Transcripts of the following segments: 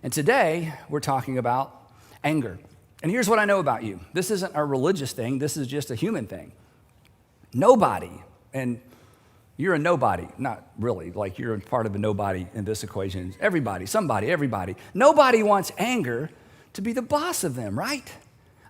And today, we're talking about anger. And here's what I know about you. This isn't a religious thing. This is just a human thing. Nobody, and you're a nobody, not really, like you're part of a nobody in this equation. Everybody, somebody, everybody. Nobody wants anger to be the boss of them, right?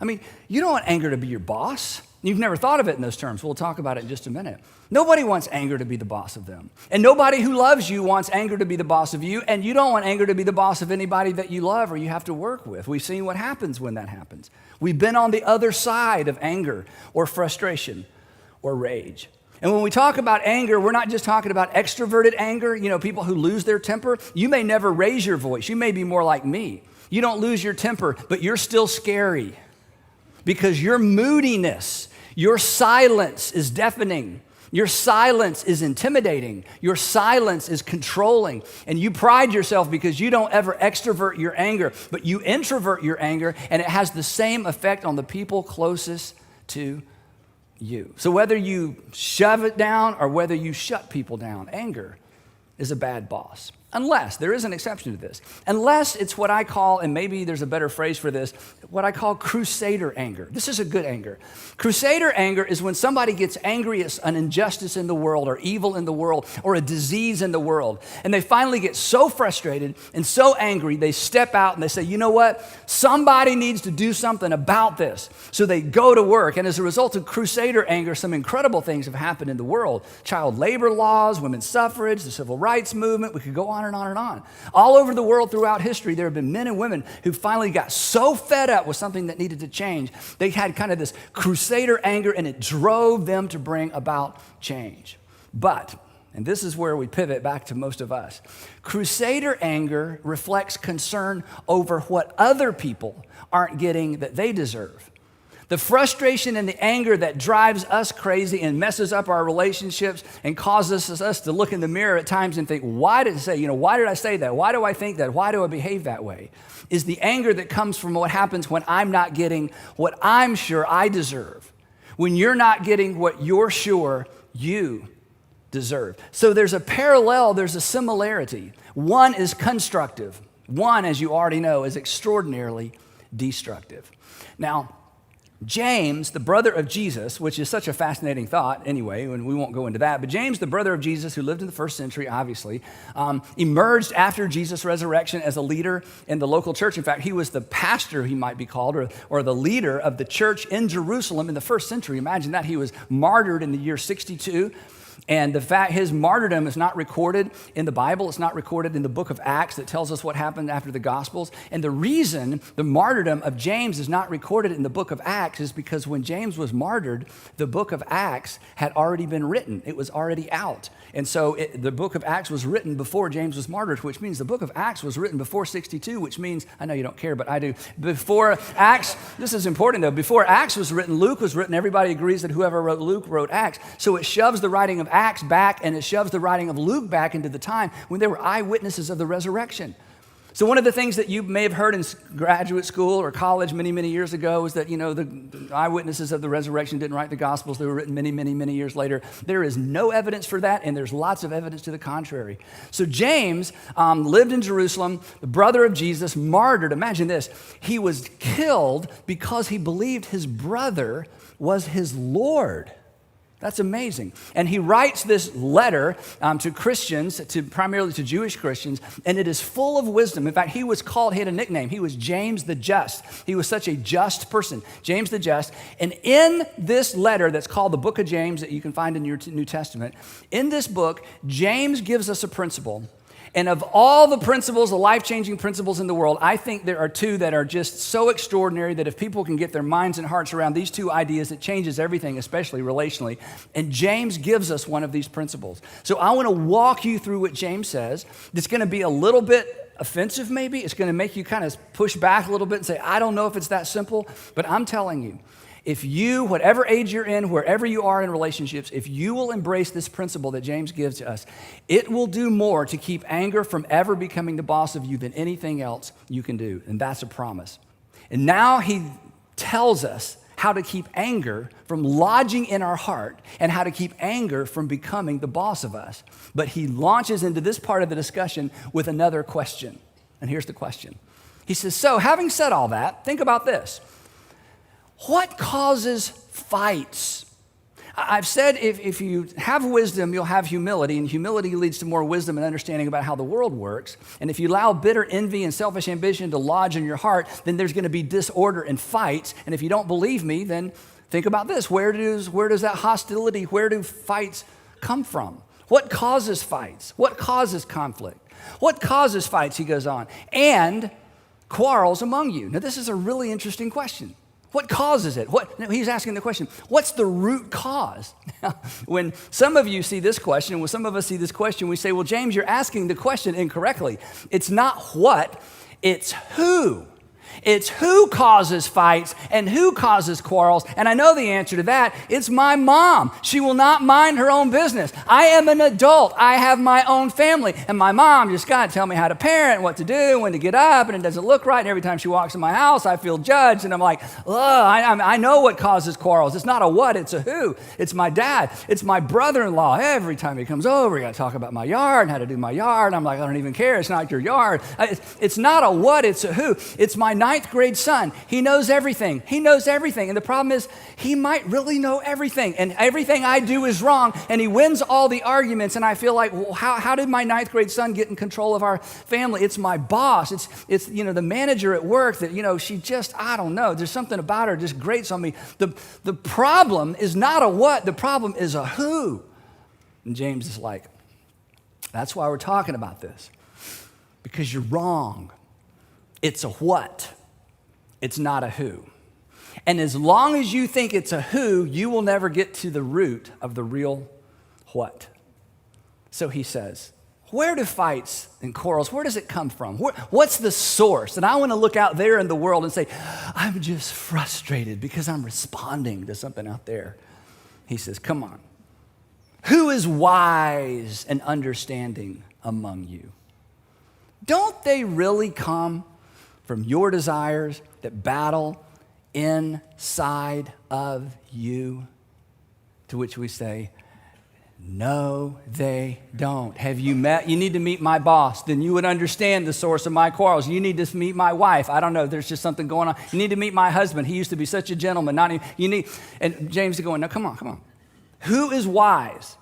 I mean, you don't want anger to be your boss. You've never thought of it in those terms. We'll talk about it in just a minute. Nobody wants anger to be the boss of them. And nobody who loves you wants anger to be the boss of you, and you don't want anger to be the boss of anybody that you love or you have to work with. We've seen what happens when that happens. We've been on the other side of anger or frustration or rage. And when we talk about anger, we're not just talking about extroverted anger, people who lose their temper. You may never raise your voice. You may be more like me. You don't lose your temper, but you're still scary because your moodiness, your silence is deafening. Your silence is intimidating. Your silence is controlling. And you pride yourself because you don't ever extrovert your anger, but you introvert your anger, and it has the same effect on the people closest to you. So whether you shove it down or whether you shut people down, anger is a bad boss. Unless, there is an exception to this, unless it's what I call, and maybe there's a better phrase for this, what I call crusader anger. This is a good anger. Crusader anger is when somebody gets angry at an injustice in the world or evil in the world or a disease in the world, and they finally get so frustrated and so angry, they step out and they say, you know what? Somebody needs to do something about this. So they go to work, and as a result of crusader anger, some incredible things have happened in the world. Child labor laws, women's suffrage, the civil rights movement, we could go on and on and on. All over the world throughout history, there have been men and women who finally got so fed up with something that needed to change. They had kind of this crusader anger, and it drove them to bring about change. But, and this is where we pivot back to most of us, crusader anger reflects concern over what other people aren't getting that they deserve. The frustration and the anger that drives us crazy and messes up our relationships and causes us to look in the mirror at times and think, why did I say that? Why do I think that? Why do I behave that way? Is the anger that comes from what happens when I'm not getting what I'm sure I deserve. When you're not getting what you're sure you deserve. So there's a parallel, there's a similarity. One is constructive. One, as you already know, is extraordinarily destructive. Now, James, the brother of Jesus, which is such a fascinating thought anyway, and we won't go into that, but James, the brother of Jesus, who lived in the first century, obviously, emerged after Jesus' resurrection as a leader in the local church. In fact, he was the pastor, he might be called, or the leader of the church in Jerusalem in the first century. Imagine that. He was martyred in the year 62. And the fact his martyrdom is not recorded in the Bible. It's not recorded in the book of Acts that tells us what happened after the Gospels. And the reason the martyrdom of James is not recorded in the book of Acts is because when James was martyred, the book of Acts had already been written. It was already out. And so the book of Acts was written before James was martyred, which means the book of Acts was written before 62, which means, I know you don't care, but I do. Before Acts, this is important though, before Acts was written, Luke was written. Everybody agrees that whoever wrote Luke wrote Acts. So it shoves the writing of Acts back, and it shoves the writing of Luke back into the time when they were eyewitnesses of the resurrection. So one of the things that you may have heard in graduate school or college many, many years ago is that, the eyewitnesses of the resurrection didn't write the Gospels. They were written many, many, many years later. There is no evidence for that, and there's lots of evidence to the contrary. So James lived in Jerusalem, the brother of Jesus, martyred. Imagine this. He was killed because he believed his brother was his Lord. That's amazing. And he writes this letter to Christians, primarily to Jewish Christians, and it is full of wisdom. In fact, he had a nickname. He was James the Just. He was such a just person, James the Just. And in this letter that's called the book of James that you can find in your New Testament, in this book, James gives us a principle. And of all the principles, the life-changing principles in the world, I think there are two that are just so extraordinary that if people can get their minds and hearts around these two ideas, it changes everything, especially relationally. And James gives us one of these principles. So I want to walk you through what James says. It's going to be a little bit offensive maybe. It's going to make you kind of push back a little bit and say, I don't know if it's that simple, but I'm telling you, if you, whatever age you're in, wherever you are in relationships, if you will embrace this principle that James gives to us, it will do more to keep anger from ever becoming the boss of you than anything else you can do. And that's a promise. And now he tells us how to keep anger from lodging in our heart and how to keep anger from becoming the boss of us. But he launches into this part of the discussion with another question. And here's the question. He says, so having said all that, think about this. What causes fights? I've said if you have wisdom, you'll have humility, and humility leads to more wisdom and understanding about how the world works. And if you allow bitter envy and selfish ambition to lodge in your heart, then there's going to be disorder and fights. And if you don't believe me, then think about this. Where does that hostility, where do fights come from? What causes fights? What causes conflict? What causes fights, he goes on, and quarrels among you? Now, this is a really interesting question. What causes it? He's asking the question, what's the root cause? When some of you see this question, when some of us see this question, we say, well, James, you're asking the question incorrectly. It's not what, it's who. It's who causes fights and who causes quarrels. And I know the answer to that. It's my mom. She will not mind her own business. I am an adult. I have my own family. And my mom just got to tell me how to parent, what to do, when to get up, and it doesn't look right. And every time she walks in my house, I feel judged. And I'm like, I know what causes quarrels. It's not a what, it's a who. It's my dad. It's my brother-in-law. Every time he comes over, you got to talk about my yard and how to do my yard. I'm like, I don't even care. It's not your yard. It's not a what, it's a who. It's my ninth grade son. He knows everything. He knows everything. And the problem is he might really know everything. And everything I do is wrong. And he wins all the arguments. And I feel like, well, how did my ninth grade son get in control of our family? It's my boss. It's the manager at work that, she just, I don't know. There's something about her just grates on me. The problem is not a what. The problem is a who. And James is like, that's why we're talking about this. Because you're wrong. It's a what. It's not a who. And as long as you think it's a who, you will never get to the root of the real what. So he says, where do fights and quarrels, where does it come from? What's the source? And I want to look out there in the world and say, I'm just frustrated because I'm responding to something out there. He says, come on. Who is wise and understanding among you? Don't they really come from your desires that battle inside of you? To which we say, no, they don't. Have you met? You need to meet my boss. Then you would understand the source of my quarrels. You need to meet my wife. I don't know. There's just something going on. You need to meet my husband. He used to be such a gentleman. And James is going, no, come on. Who is wise?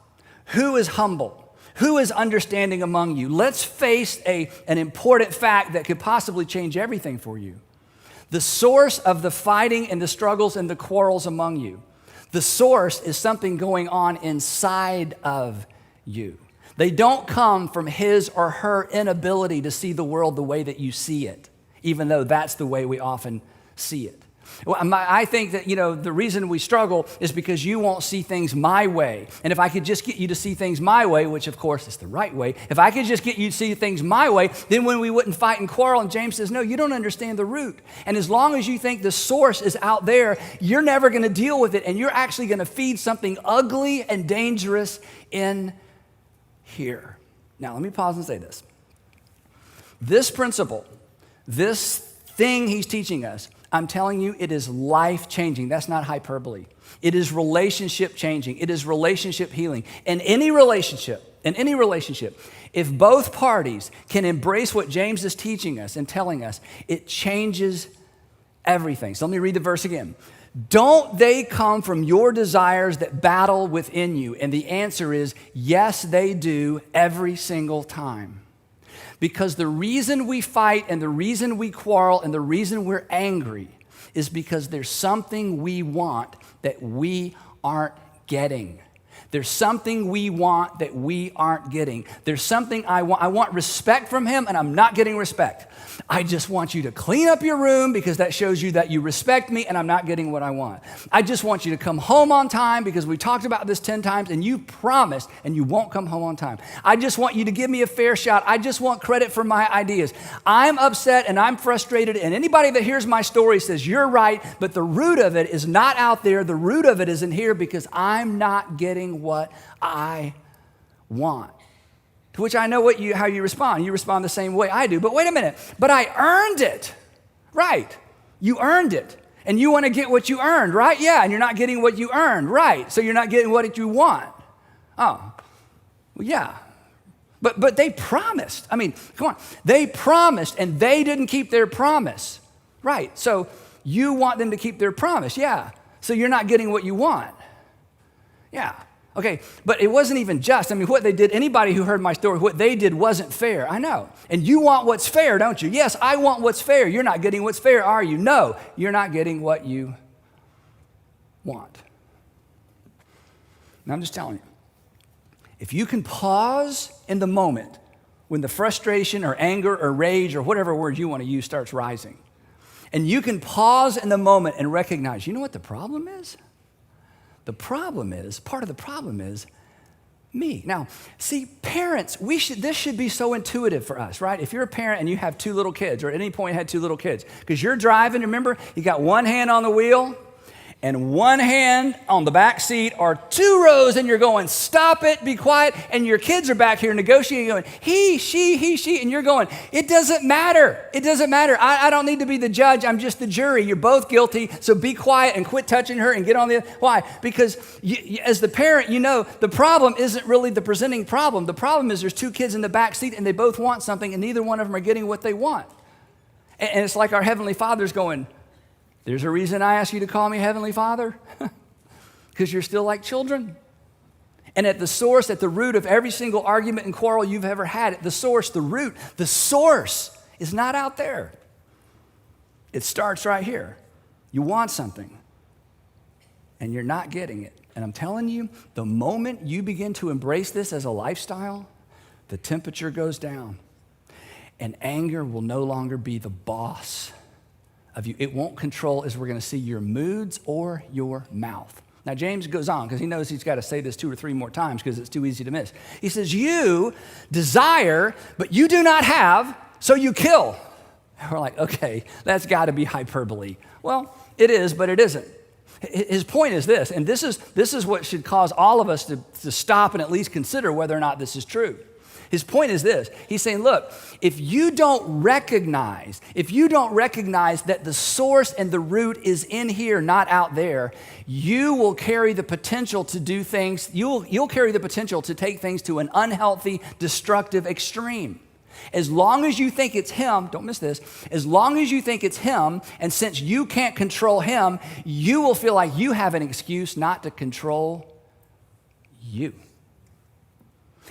Who is humble? Who is understanding among you? Let's face an important fact that could possibly change everything for you. The source of the fighting and the struggles and the quarrels among you. The source is something going on inside of you. They don't come from his or her inability to see the world the way that you see it, even though that's the way we often see it. Well, I think that, the reason we struggle is because you won't see things my way. And if I could just get you to see things my way, which of course is the right way, if I could just get you to see things my way, then when we wouldn't fight and quarrel, and James says, no, you don't understand the root. And as long as you think the source is out there, you're never going to deal with it, and you're actually going to feed something ugly and dangerous in here. Now, let me pause and say this. This principle, this thing he's teaching us, I'm telling you, it is life-changing. That's not hyperbole. It is relationship-changing. It is relationship healing. In any relationship, if both parties can embrace what James is teaching us and telling us, it changes everything. So let me read the verse again. Don't they come from your desires that battle within you? And the answer is, yes, they do every single time. Because the reason we fight and the reason we quarrel and the reason we're angry is because there's something we want that we aren't getting. There's something we want that we aren't getting. There's something I want. I want respect from him, and I'm not getting respect. I just want you to clean up your room because that shows you that you respect me, and I'm not getting what I want. I just want you to come home on time because we talked about this 10 times, and you promised, and you won't come home on time. I just want you to give me a fair shot. I just want credit for my ideas. I'm upset, and I'm frustrated, and anybody that hears my story says, you're right, but the root of it is not out there. The root of it is in here because I'm not getting what I want. To which I know how you respond. You respond the same way I do. But wait a minute. But I earned it. Right. You earned it. And you want to get what you earned, right? Yeah, and you're not getting what you earned, right? So you're not getting what you want. Oh, well, yeah. But they promised. I mean, come on. They promised and they didn't keep their promise. Right. So you want them to keep their promise. Yeah. So you're not getting what you want. Yeah. Okay. But it wasn't even just. I mean, what they did, anybody who heard my story, what they did wasn't fair. I know. And you want what's fair, don't you? Yes, I want what's fair. You're not getting what's fair, are you? No, you're not getting what you want. Now, I'm just telling you. If you can pause in the moment when the frustration or anger or rage or whatever word you want to use starts rising, and you can pause in the moment and recognize, you know what the problem is? Part of the problem is me. Now, see, parents, this should be so intuitive for us, right? If you're a parent and you have 2 little kids, or at any point had 2 little kids, because you're driving, remember, you got one hand on the wheel, and one hand on the back seat, or 2 rows, and you're going, stop it, be quiet, and your kids are back here negotiating, going, he, she, and you're going, it doesn't matter. It doesn't matter. I don't need to be the judge. I'm just the jury. You're both guilty, so be quiet and quit touching her and get on the other. Why? Because as the parent, you know, the problem isn't really the presenting problem. The problem is there's 2 kids in the back seat, and they both want something, and neither one of them are getting what they want. And it's like our Heavenly Father's going, there's a reason I ask you to call me Heavenly Father, because you're still like children. And at the source, at the root of every single argument and quarrel you've ever had, at the source, the root, the source is not out there. It starts right here. You want something, and you're not getting it. And I'm telling you, the moment you begin to embrace this as a lifestyle, the temperature goes down, and anger will no longer be the boss of you. It won't control, as we're going to see, your moods or your mouth. Now, James goes on because he knows he's got to say this 2 or 3 more times because it's too easy to miss. He says, you desire, but you do not have, so you kill. And we're like, okay, that's got to be hyperbole. Well, it is, but it isn't. His point is this, and this is what should cause all of us to stop and at least consider whether or not this is true. His point is this. He's saying, look, if you don't recognize that the source and the root is in here, not out there, you will carry the potential to do things, you'll carry the potential to take things to an unhealthy, destructive extreme. As long as you think it's him, don't miss this, as long as you think it's him, and since you can't control him, you will feel like you have an excuse not to control you.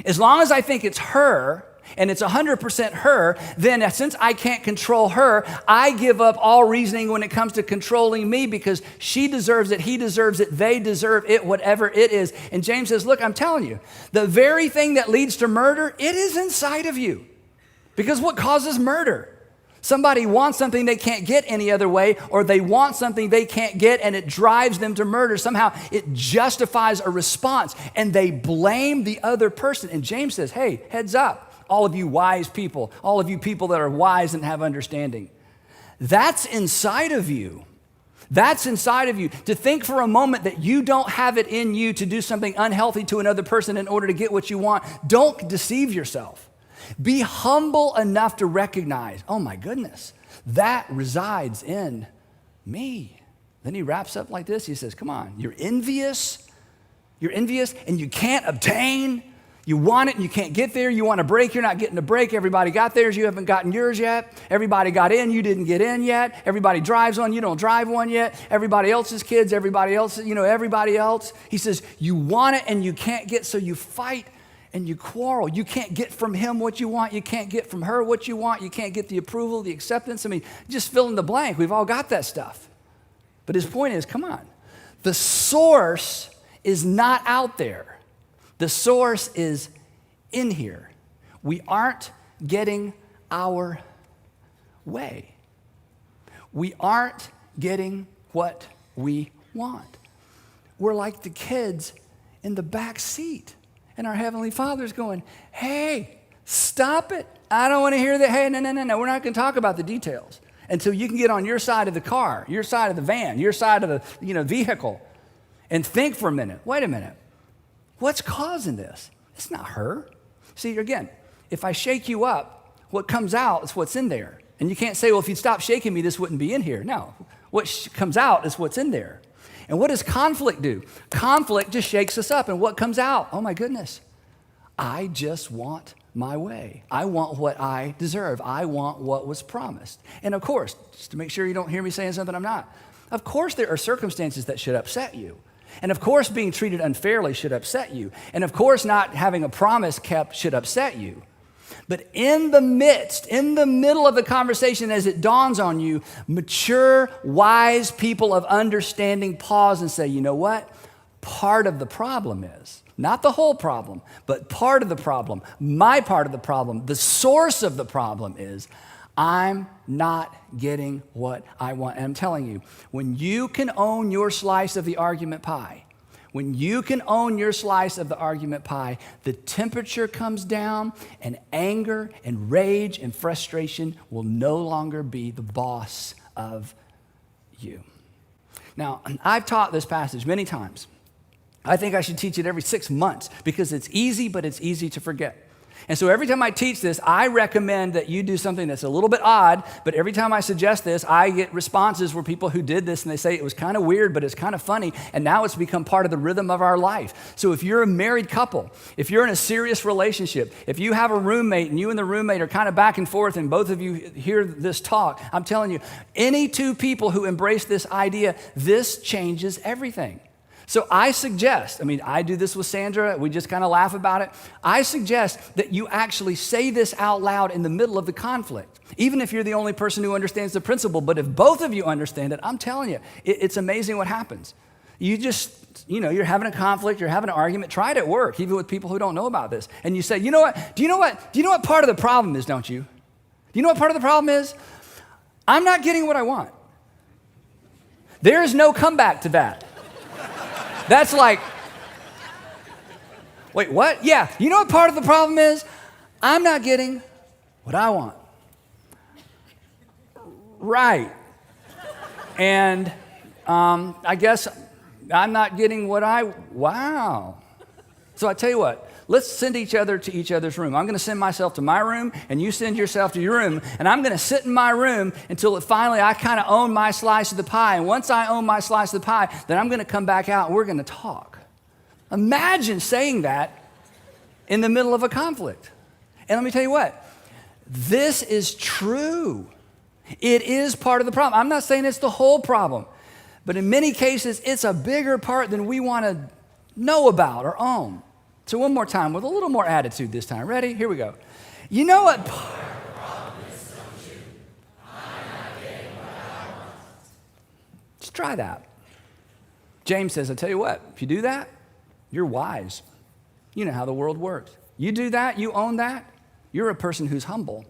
As long as I think it's her, and it's 100% her, then since I can't control her, I give up all reasoning when it comes to controlling me because she deserves it, he deserves it, they deserve it, whatever it is. And James says, look, I'm telling you, the very thing that leads to murder, it is inside of you. Because what causes murder? Somebody wants something they can't get any other way, or they want something they can't get, and it drives them to murder. Somehow it justifies a response, and they blame the other person. And James says, hey, heads up, all of you wise people, all of you people that are wise and have understanding. That's inside of you. That's inside of you. To think for a moment that you don't have it in you to do something unhealthy to another person in order to get what you want, don't deceive yourself. Be humble enough to recognize, oh my goodness, that resides in me. Then he wraps up like this. He says, come on, you're envious and you can't obtain. You want it and you can't get there. You want a break, you're not getting a break. Everybody got theirs, you haven't gotten yours yet. Everybody got in, you didn't get in yet. Everybody drives one, you don't drive one yet. Everybody else's kids, everybody else. He says, you want it and you can't get, so you fight and you quarrel. You can't get from him what you want. You can't get from her what you want. You can't get the approval, the acceptance. I mean, just fill in the blank. We've all got that stuff. But his point is, come on. The source is not out there. The source is in here. We aren't getting our way. We aren't getting what we want. We're like the kids in the back seat. And our Heavenly Father's going, hey, stop it. I don't want to hear that. Hey, no. We're not going to talk about the details until you can get on your side of the car, your side of the van, your side of the vehicle, and think for a minute. Wait a minute. What's causing this? It's not her. See, again, if I shake you up, what comes out is what's in there. And you can't say, well, if you'd stop shaking me, this wouldn't be in here. No. What comes out is what's in there. And what does conflict do? Conflict just shakes us up. And what comes out? Oh, my goodness. I just want my way. I want what I deserve. I want what was promised. And of course, just to make sure you don't hear me saying something I'm not, of course there are circumstances that should upset you. And of course being treated unfairly should upset you. And of course not having a promise kept should upset you. But in the middle of the conversation, as it dawns on you, mature, wise people of understanding pause and say, you know what? Part of the problem is, not the whole problem, but part of the problem, my part of the problem, the source of the problem is, I'm not getting what I want. And I'm telling you, when you can own your slice of the argument pie, when you can own your slice of the argument pie, the temperature comes down and anger and rage and frustration will no longer be the boss of you. Now, I've taught this passage many times. I think I should teach it every 6 months because it's easy, but it's easy to forget. And so every time I teach this, I recommend that you do something that's a little bit odd, but every time I suggest this, I get responses where people who did this and they say it was kind of weird, but it's kind of funny, and now it's become part of the rhythm of our life. So if you're a married couple, if you're in a serious relationship, if you have a roommate and you and the roommate are kind of back and forth and both of you hear this talk, I'm telling you, any two people who embrace this idea, this changes everything. So I suggest, I do this with Sandra, we just kind of laugh about it. I suggest that you actually say this out loud in the middle of the conflict, even if you're the only person who understands the principle. But if both of you understand it, I'm telling you, it's amazing what happens. You just, you're having a conflict, you're having an argument, try it at work, even with people who don't know about this. And you say, you know what, do you know what part of the problem is, don't you? Do you know what part of the problem is? I'm not getting what I want. There is no comeback to that. That's like, wait, what? Yeah, you know what part of the problem is? I'm not getting what I want. Right. And I guess I'm not getting wow. So I tell you what, let's send each other to each other's room. I'm going to send myself to my room, and you send yourself to your room, and I'm going to sit in my room until finally I kind of own my slice of the pie. And once I own my slice of the pie, then I'm going to come back out and we're going to talk. Imagine saying that in the middle of a conflict. And let me tell you what, this is true. It is part of the problem. I'm not saying it's the whole problem, but in many cases, it's a bigger part than we want to know about or own. So one more time, with a little more attitude this time. Ready? Here we go. You know what? Just try that. James says, I tell you what, if you do that, you're wise. You know how the world works. You do that, you own that, you're a person who's humble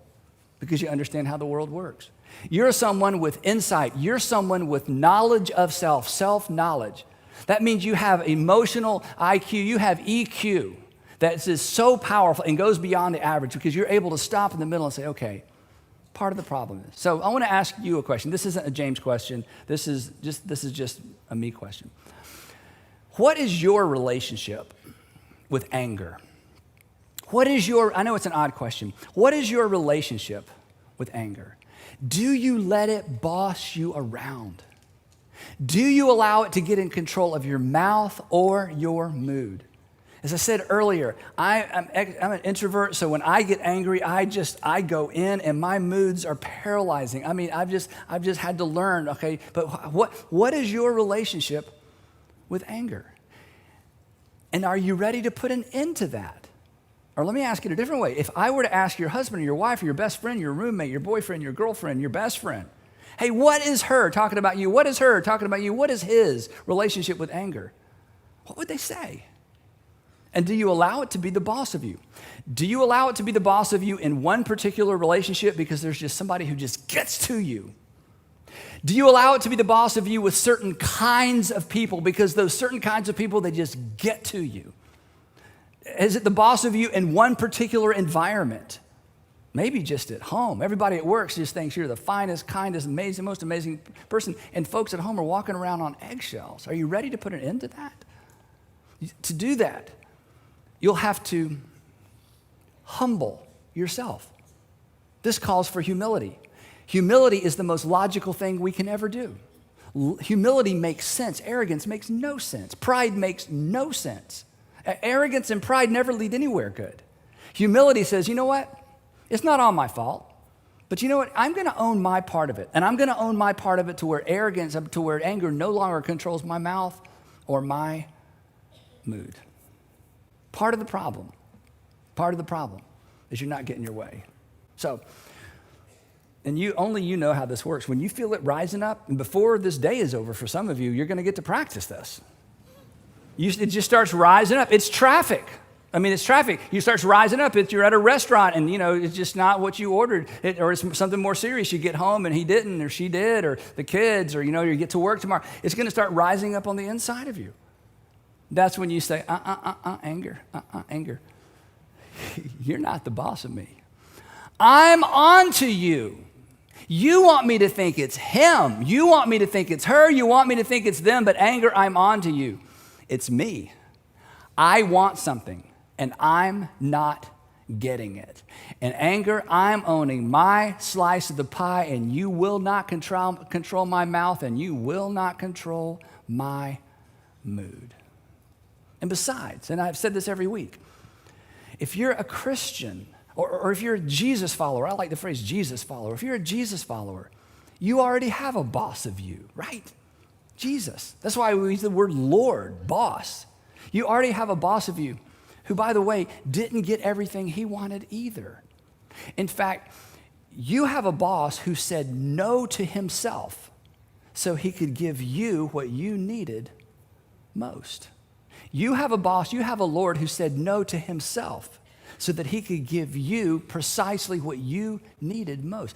because you understand how the world works. You're someone with insight. You're someone with knowledge of self, self-knowledge. That means you have emotional IQ, you have EQ that is so powerful and goes beyond the average because you're able to stop in the middle and say, okay, part of the problem is. So I want to ask you a question. This isn't a James question. This is just a me question. What is your relationship with anger? I know it's an odd question. What is your relationship with anger? Do you let it boss you around? Do you allow it to get in control of your mouth or your mood? As I said earlier, I'm an introvert, so when I get angry, I go in and my moods are paralyzing. I've just had to learn, okay, but what is your relationship with anger? And are you ready to put an end to that? Or let me ask it a different way. If I were to ask your husband or your wife or your best friend, your roommate, your boyfriend, your girlfriend, your best friend, hey, what is her talking about you? What is her talking about you? What is his relationship with anger? What would they say? And do you allow it to be the boss of you? Do you allow it to be the boss of you in one particular relationship because there's just somebody who just gets to you? Do you allow it to be the boss of you with certain kinds of people because those certain kinds of people, they just get to you? Is it the boss of you in one particular environment? Maybe just at home. Everybody at work just thinks you're the finest, kindest, amazing, most amazing person, and folks at home are walking around on eggshells. Are you ready to put an end to that? To do that, you'll have to humble yourself. This calls for humility. Humility is the most logical thing we can ever do. Humility makes sense. Arrogance makes no sense. Pride makes no sense. Arrogance and pride never lead anywhere good. Humility says, you know what? It's not all my fault. But you know what? I'm going to own my part of it. And I'm going to own my part of it to where arrogance, to where anger no longer controls my mouth or my mood. Part of the problem is you're not getting your way. So, and only you know how this works. When you feel it rising up, and before this day is over for some of you, you're going to get to practice this. It just starts rising up. It's traffic. It's traffic. You starts rising up. You're at a restaurant and, it's just not what you ordered. Or it's something more serious. You get home and he didn't or she did or the kids or, you get to work tomorrow. It's going to start rising up on the inside of you. That's when you say, anger. You're not the boss of me. I'm on to you. You want me to think it's him. You want me to think it's her. You want me to think it's them. But anger, I'm on to you. It's me. I want something. And I'm not getting it. And anger, I'm owning my slice of the pie, and you will not control my mouth, and you will not control my mood. And besides, and I've said this every week, if you're a Christian, or if you're a Jesus follower, I like the phrase Jesus follower. If you're a Jesus follower, you already have a boss of you, right? Jesus. That's why we use the word Lord, boss. You already have a boss of you who, by the way, didn't get everything he wanted either. In fact, you have a boss who said no to himself so he could give you what you needed most. You have a boss, you have a Lord who said no to himself so that he could give you precisely what you needed most.